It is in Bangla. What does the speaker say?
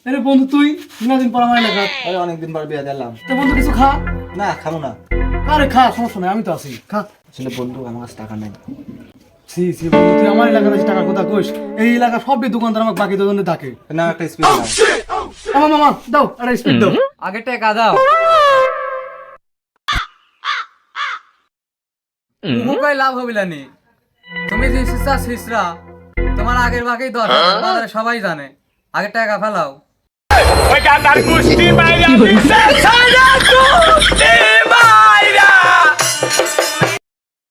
আরে বন্ধু তুই দিন পর আমার এলাকা আরে অনেকদিন পর বিয়ে দিলাম। তো বন্ধু কিছু খা। না খাবো না। আরে খা, সমস্যা নাই, আমি তো আছি, খা। আসলে বন্ধু আমার কাছে টাকা নেই। সি সি বন্ধু, তুই আমার এলাকার এসে টাকার কথা কইস। এই এলাকা সবই দোকানদার আমাকে বাকি দোকানে থাকে। না একটা স্পিড দাও। মামা মামা দাও, আরে স্পিড দাও। আগে টাকা দাও। মুখই লাভ হবিলানি। তুমি যে সিসা সিসরা তোমার আগের বাকি 10,000 বাজারে সবাই জানে। আগে টাকা ফেলাও।